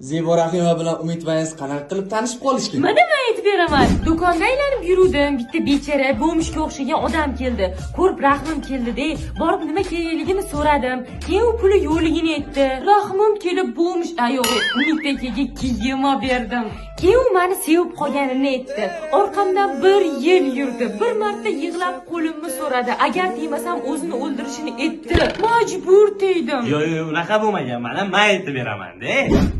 Zebo Rahimova bilan Umidvayangiz qanaqa qilib tanishib qolishgan? Nima deb aytib beraman? Do'konda aylanib yuruvdim. Bitta bechara bo'mishga o'xshagan odam keldi. Ko'rib rahmim keldi-da, borib nima kerakligini so'radim. Keyin u puli yo'qligini aytdi. Rahmim kelib bo'mish ayog'i Umidbekaga kiyim olib berdim. Keyin u meni sevib qolganini aytdi. Orqamdan 1 yil yurdi. Bir marta yig'lab qo'limni so'radi. Agar tegmasam o'zini o'ldirishini aytdi. Majbur tegdim. Yo'q, unaqa bo'lmagan. Mana men aytib beraman-da.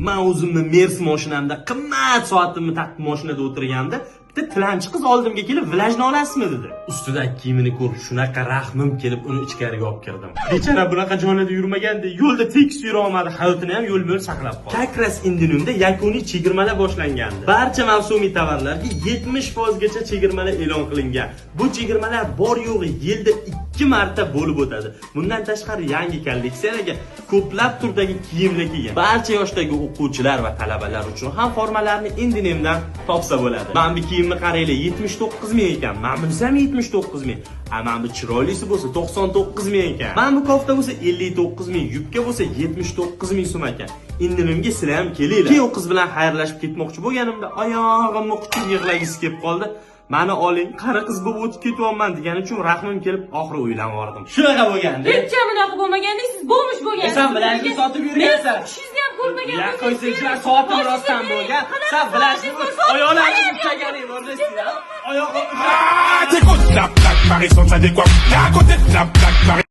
Men o'zimni Mercedes mashinamda qimmat soatimni taqib mashinada o'tirganda bitta tilanchi qiz oldimga kelib, "Vlajni olasizmi?" dedi. Ustidagi kiyimini ko'rib, shunaqa rahmim kelib, uni ichkariga olib kirdim. Bechara bunaqa jonida yurmaganda, yo'lda tekis yura olmadi, hayotini ham yo'l-yo'l saqlab qoldi. Kakras Indinumda yakuniy chegirmalar boshlangandi. Barcha mavsumiy tovarlarga 70% gacha chegirmalar e'lon qilingan. Bu chegirmalar bor yo'g'i yilda 2 marta bo'lib o'tadi. Bundan tashqari yangi kolleksiyalarga ko'plab turdagi kiyimlar kelgan. Barcha yoshdagi o'quvchilar va talabalar uchun ham formalarni Indinumdan topsa bo'ladi. Men bu kiyimni qaranglar, 79 ming ekan. Men bunisi ham 79 ming. Mana bu chiroylisi bo'lsa 99 ming ekan. Mana bu kofta bo'lsa 59 ming, yubka bo'lsa 79 ming so'm ekan. Indinumga sizlar ham kelinglar. Keyin u qiz bilan xayrlashib ketmoqchi bo'lganimda oyog'imni quchib yig'lagisi kelib qoldi. Mani oling, qari qiz bo'lib o'tib ketyapman degani uchun rahmim kelib oxiri o'ylanib bordim. Shunaqa bo'lganda. Hech bunaqa bo'lmaganda siz bo'mish bo'lgansiz. Sen bilashni sotib yurgansan. Ishingizni ham ko'rmagan. Ya qo'ysanglar, soatim rostdan bo'lgan. Sen bilashni oyoqlaringizni ushlaganing o'rnasiga. Oyoq T'écoutes la plaque, Marie sans adéquat. T'as à côté de la plaque, Marie.